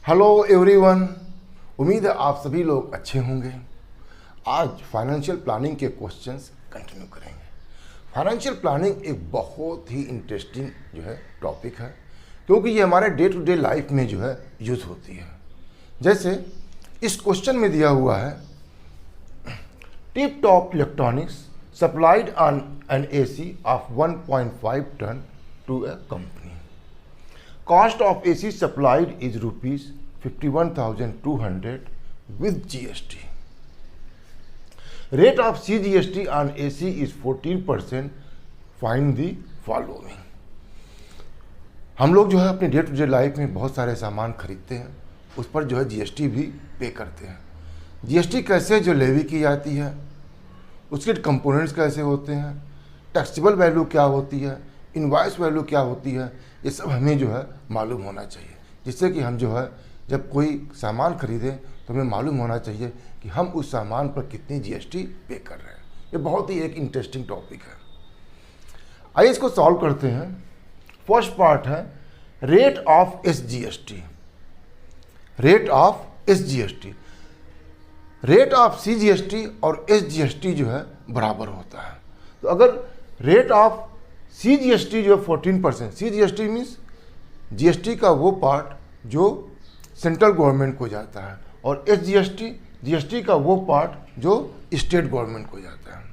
Hello everyone, उम्मीद है आप सभी लोग अच्छे होंगे। आज फाइनेंशियल प्लानिंग के क्वेश्चंस कंटिन्यू करेंगे। फाइनेंशियल प्लानिंग एक बहुत ही इंटरेस्टिंग टॉपिक है, क्योंकि ये हमारे डे टू डे लाइफ में यूज़ होती है। जैसे इस क्वेश्चन में दिया हुआ है, tip top electronics supplied on an AC of 1.5 ton to a company. Cost of AC supplied is rupees 51,200 with GST. Rate of CGST on AC is 14%. Find the following. हम लोग अपने डे टू डे लाइफ में बहुत सारे सामान खरीदते हैं, उस पर GST भी पे करते हैं। GST कैसे लेवी की जाती है, उसके कंपोनेंट्स कैसे होते हैं, टैक्सेबल वैल्यू क्या होती है, इनवॉइस वैल्यू क्या होती है, ये सब हमें मालूम होना चाहिए, जिससे कि हम जब कोई सामान खरीदें तो हमें मालूम होना चाहिए कि हम उस सामान पर कितनी GST पे कर रहे हैं। ये बहुत ही एक इंटरेस्टिंग टॉपिक है। आइए इसको सॉल्व करते हैं। फर्स्ट पार्ट है rate of SGST। Rate of SGST, rate of CGST और SGST बराबर होता है। तो अगर rate of CGST 14%, CGST means GST का वो पार्ट जो सेंट्रल गवर्नमेंट को जाता है, और SGST GST का वो पार्ट जो स्टेट गवर्नमेंट को जाता है।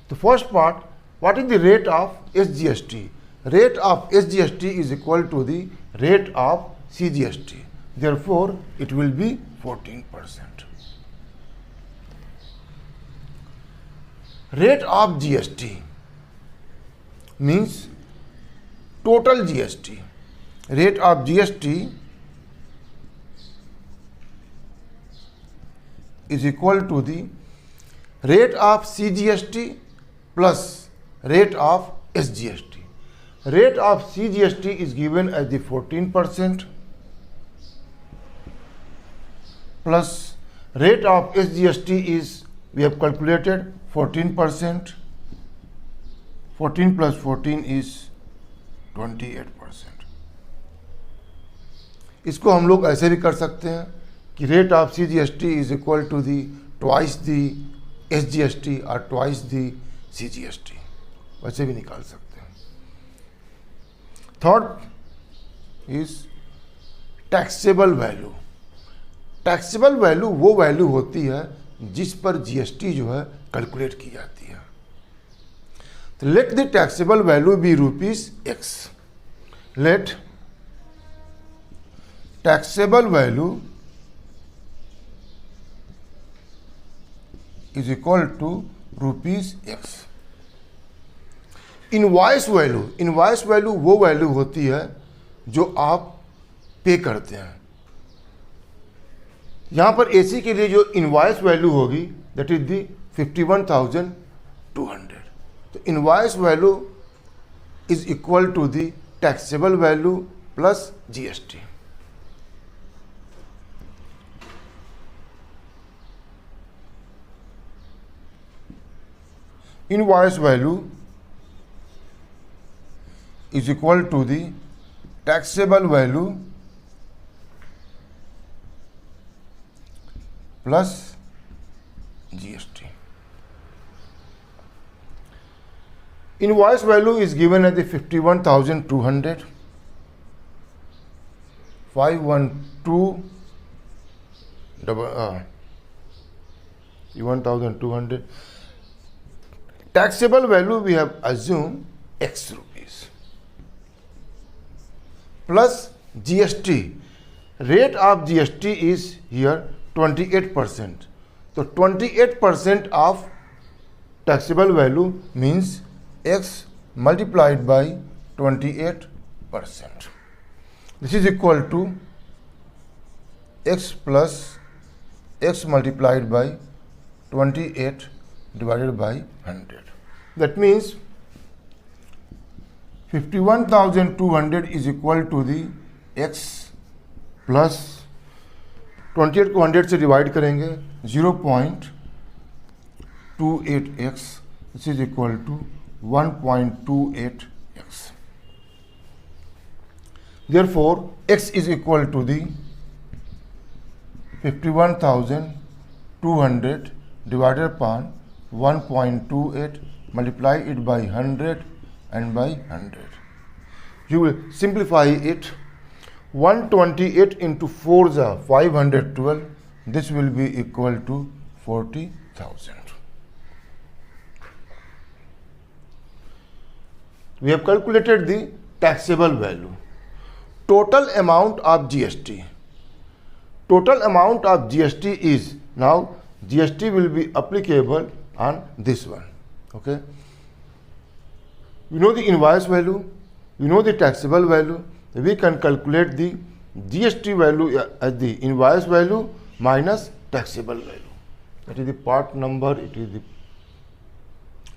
तो first part, what is the rate of SGST? Rate of SGST is equal to the rate of CGST, therefore it will be 14%। Rate of GST means total GST. Rate of GST is equal to the rate of CGST plus rate of SGST. Rate of CGST is given as the 14% plus rate of SGST is, we have calculated 14%. 14 plus 14 is 28%. इसको हम लोग ऐसे भी कर सकते हैं कि rate of CGST is equal to the twice the SGST और ट्वाइस दी CGST, वैसे भी निकाल सकते हैं। Third is taxable value. Taxable value वो वैल्यू होती है जिस पर GST कैलकुलेट की जाती है। तो let the taxable value be ₹X. Let taxable value is equal to ₹X. Invoice value, invoice value वो वैल्यू होती है जो आप पे करते हैं। यहां पर AC के लिए जो इनवॉइस वैल्यू होगी दैट इज दी 51,200। तो invoice value is equal to the taxable value plus GST। Invoice value is equal to the taxable value plus GST। Invoice value is given as the 51,200, 51,200. Taxable value we have assumed X rupees plus GST. Rate of GST is here 28%. So 28% of taxable value means X multiplied by 28%. This is equal to X plus X multiplied by 28 divided by 100. That means 51,200 is equal to the X plus 28 को 100 से divide करेंगे 0.28x. This is equal to 1.28x. Therefore, x is equal to the 51,200 divided upon 1.28, multiply it by 100 and by 100. You will simplify it. 128 into 4 is 512. This will be equal to 40,000. We have calculated the taxable value. Total amount of GST. Total amount of GST is, now GST will be applicable on this one. Okay. We know the invoice value, we know the taxable value. We can calculate the GST value as the invoice value minus taxable value. That is the part number, it is the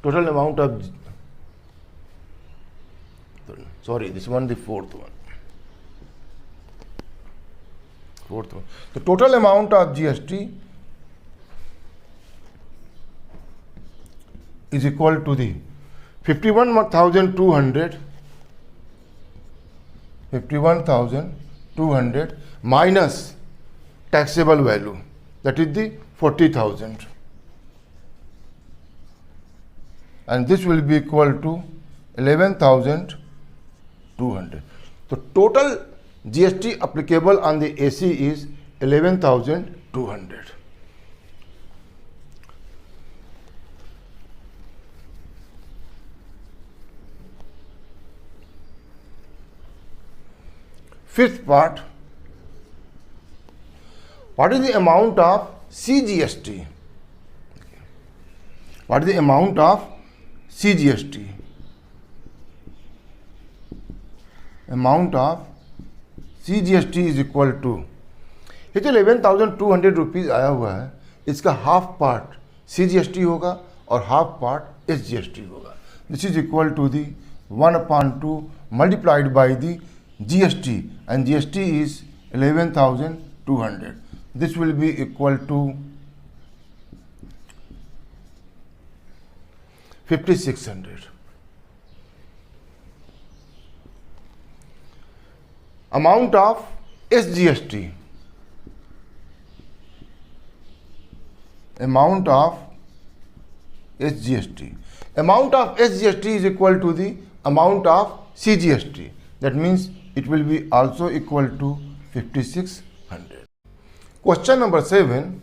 total amount of, sorry, this one the fourth one. The total amount of GST is equal to the 51,200 minus taxable value, that is the 40,000, and this will be equal to 11,200. So total GST applicable on the AC is 11,200. Fifth part, what is the amount of CGST? What is the amount of CGST? Amount of CGST is equal to, ये जो 11,200 rupees आया हुआ है, इसका half part CGST होगा और half part SGST होगा. This is equal to the 1/2 multiplied by the GST, and GST is 11,200. This will be equal to 5,600. Amount of SGST. Amount of SGST. Amount of SGST is equal to the amount of CGST. That means it will be also equal to 5,600. Question number 7.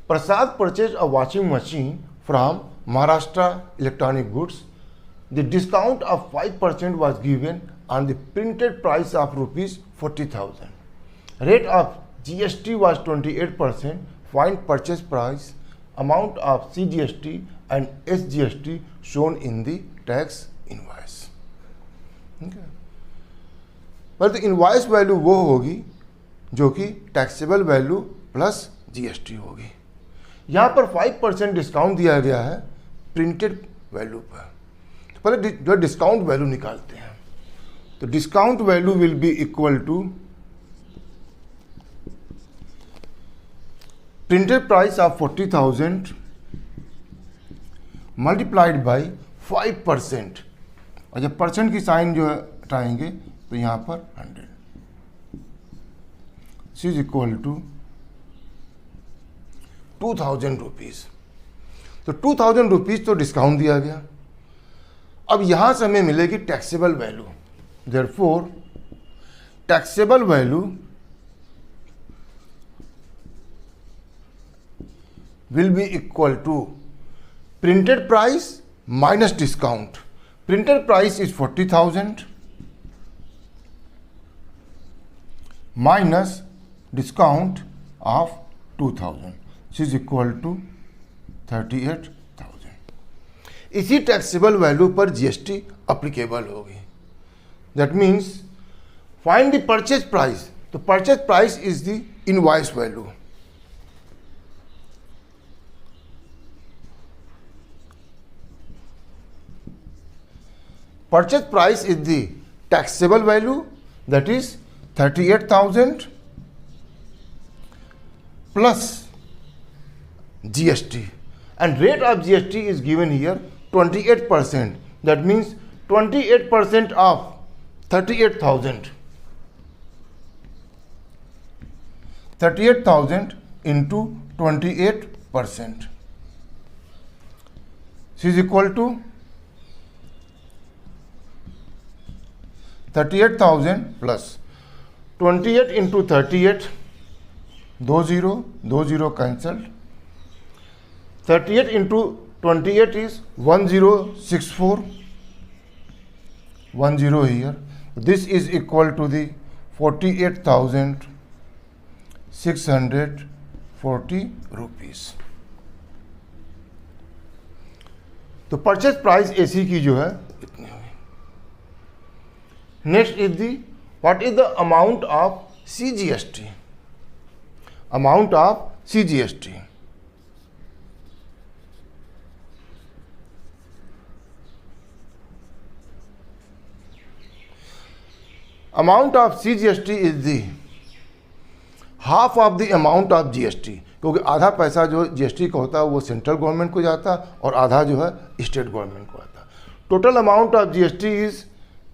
Prasad purchased a washing machine from Maharashtra Electronic Goods. The discount of 5% was given on the printed price of rupees 40,000. Rate of GST was 28%. Find purchase price, amount of CGST and SGST shown in the tax invoice. Okay. पर तो invoice value वो होगी जो कि taxable value plus GST होगी. यहाँ पर 5% discount दिया गया है प्रिंटेड वैल्यू पर. तो पहले जो डिस्काउंट वैल्यू निकालते हैं. तो discount value will be equal to printed price of 40,000 multiplied by 5%, और जब परसेंट की साइन जो हटाएंगे तो यहाँ पर 100 इज इक्वल टू 2,000 रुपीज़. तो 2,000 रुपीज़ तो डिस्काउंट दिया गया. अब यहाँ से हमें मिलेगी taxable value. Therefore taxable value will be equal to printed price minus discount. Printed price is 40,000 minus discount of 2,000, which is equal to 38,000. इसी टैक्सेबल वैल्यू पर जीएसटी अप्लीकेबल होगी. That means find the purchase price. तो purchase price is the invoice value. Purchase price is the taxable value, that is 38,000 plus GST, and rate of GST is given here 28%. That means 28% of 38,000. 38,000 into 28%. This is equal to 38,000 plus 28 into 38, 20 cancelled. 38 into 28 is 1064, 10 here. This is equal to the 48,640 rupees. तो purchase price AC की जो है इतनी हुई. Next is the what is the amount of CGST. Amount of CGST. Amount of CGST is the half of the amount of GST. क्योंकि आधा पैसा जो GST का होता है वो सेंट्रल गवर्नमेंट को जाता और आधा जो है स्टेट गवर्नमेंट को आता. Total amount of GST is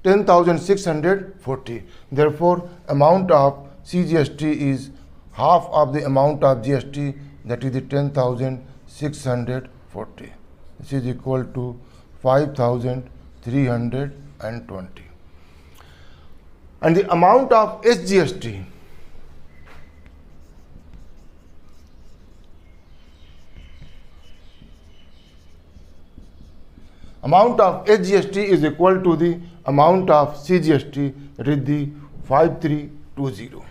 10,640. Therefore, amount of CGST is half of the amount of GST, that is the 10,640. This is equal to 5,320. And the amount of SGST, amount of SGST is equal to the amount of CGST, that is the 5320.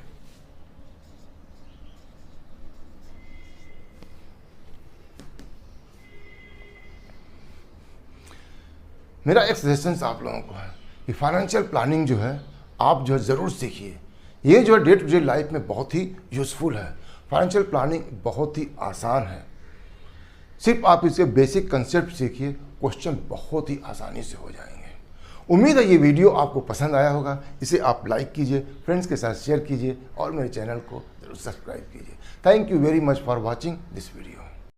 मेरा एक suggestion आप लोगों को है कि financial planning जो है आप जो है ज़रूर सीखिए. ये जो है डे टू डे लाइफ में बहुत ही यूज़फुल है. फाइनेंशियल प्लानिंग बहुत ही आसान है. सिर्फ आप इसके बेसिक कंसेप्ट सीखिए, क्वेश्चन बहुत ही आसानी से हो जाएंगे. उम्मीद है ये वीडियो आपको पसंद आया होगा. इसे आप लाइक कीजिए, फ्रेंड्स के साथ शेयर कीजिए और मेरे चैनल को जरूर सब्सक्राइब कीजिए. Thank you very much for watching this video.